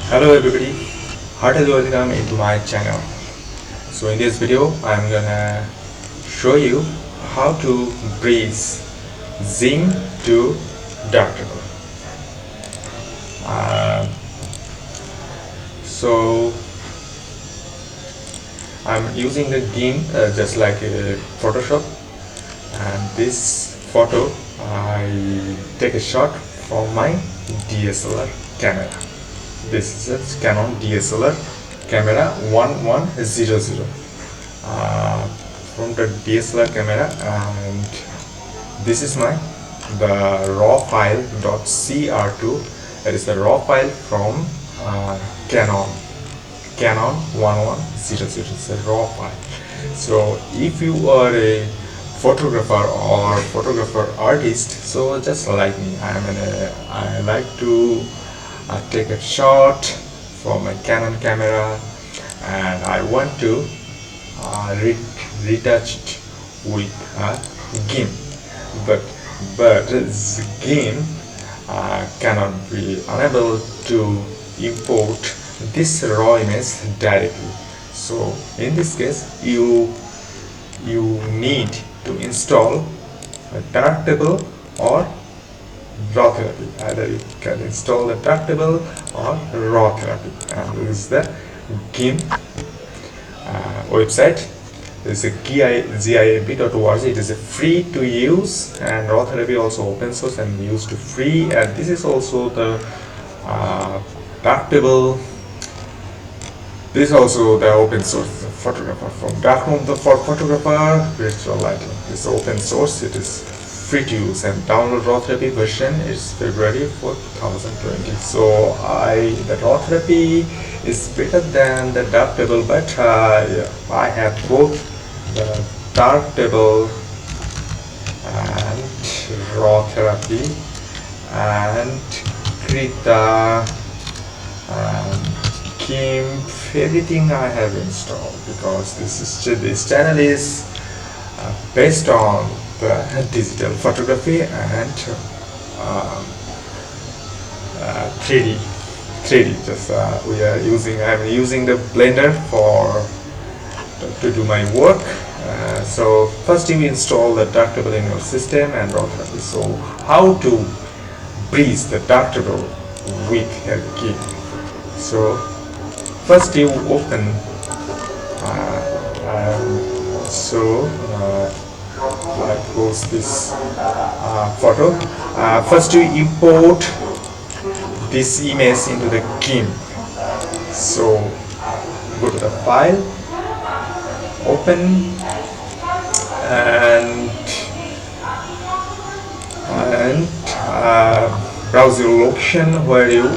Hello everybody, heartily welcome into my channel. So in this video I'm gonna show you how to bridge GIMP to Darktable. So I'm using the GIMP just like Photoshop, and this photo I take a shot from my DSLR camera. This is a Canon DSLR camera 1100 from the DSLR camera, and this is the raw file .cr2. It is the raw file from Canon 1100. It's a raw file. So if you are a photographer or photographer artist, so just like me, I like to take a shot from my Canon camera, and I want to retouch it with GIMP, but GIMP cannot be unable to import this raw image directly. So in this case you need to install a Darktable or raw therapy. Either you can install the Darktable or raw therapy, and this is the GIMP website. This is a GIMP.org. It is a free to use, and raw therapy also open source and used to free. And this is also the Darktable. This is also the open source photographer from darkroom for photographer virtual lighting. It's open source. It is free to use, and download raw therapy version is February 4, 2020. So the raw therapy is better than the Darktable, but I have both the Darktable and raw therapy and Krita and GIMP, everything I have installed, because this channel is based on the digital photography and 3D. Just I'm using the Blender to do my work. So first you install the Darktable in your system and raw therapy. So how to bridge the Darktable with GIMP? So first you open I post this photo. First you import this image into the GIMP. So go to the file, open, and browse your location where you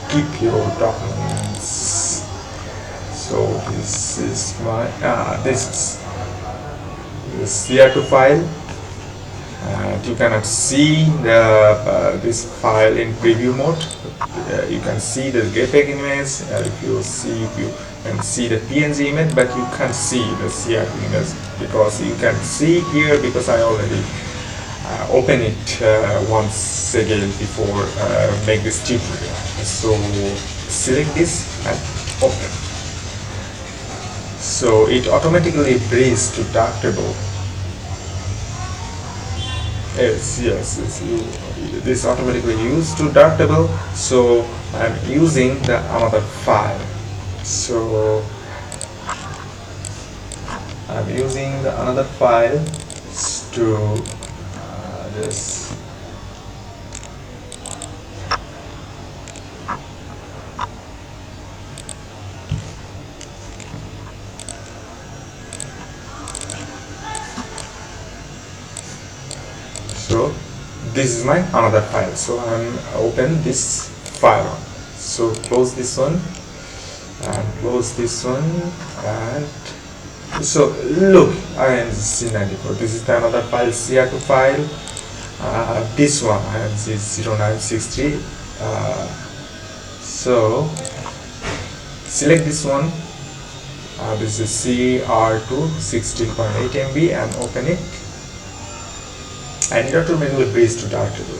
keep your documents. So this is my cr2 file, and you cannot see this file in preview mode. You can see the JPEG image. If you can see the PNG image, but you can't see the cr2 image, because you can see here because I already open it once again before make this tutorial. So select this and open. So it automatically bridges to Darktable. This automatically used to Darktable. So I'm using another file. So I'm using another file to this. So this is my another file. So I'm open this file. So close this one and close this one, and so look, I am C94. This is the another file, cr2 file. This one I am 0963. So select this one. This is cr2 16.8 MB, and open it. And it automatically bridges to Darktable.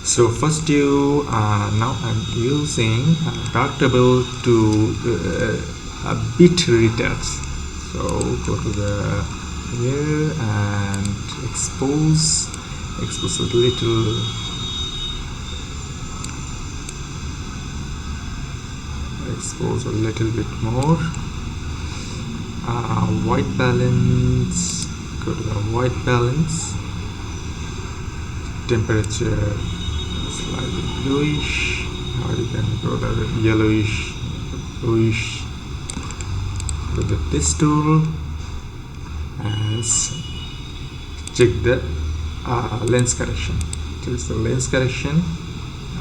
So first you now I'm using Darktable to bit retouch. So go to the here and expose a little, bit more. White balance, go to the white balance. Temperature slightly bluish, or you can go the yellowish, bluish with this tool, and check the lens correction. Choose the lens correction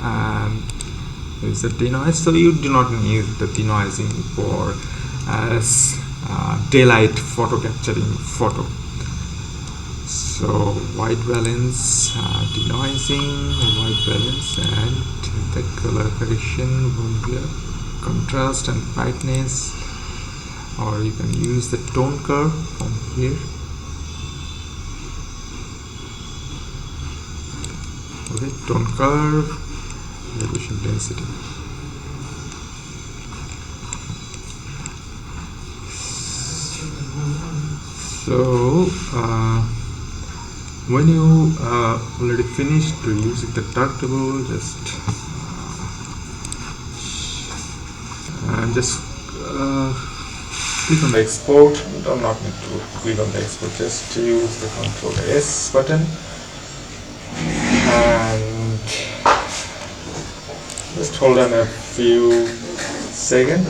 and use the denoise. So you do not need the denoising for daylight photo capturing photo. So white balance, denoising, white balance, and the color correction will be contrast and brightness, or you can use the tone curve from here. Okay, tone curve, resolution density. So when you already finished to using the Darktable, just click on the export. You do not need to click on the export, just use the Ctrl S button and just hold on a few seconds,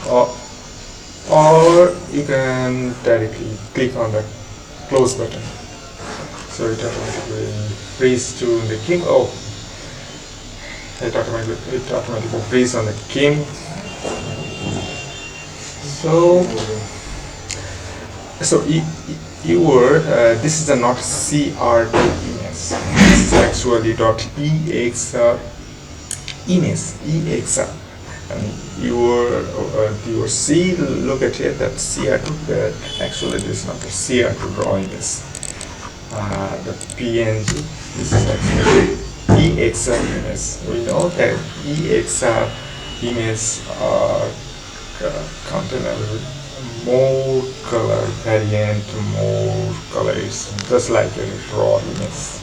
or you can directly click on the close button, so it automatically freezes to the GIMP. It automatically freezes on the GIMP. So this is a not cr2 image. This is actually .exr image, and your C, look at it, that cr2, but actually this is not the cr2 drawing this. The PNG, this is actually exr image. We know that exr image contain more color variant, more colors, just like a raw image.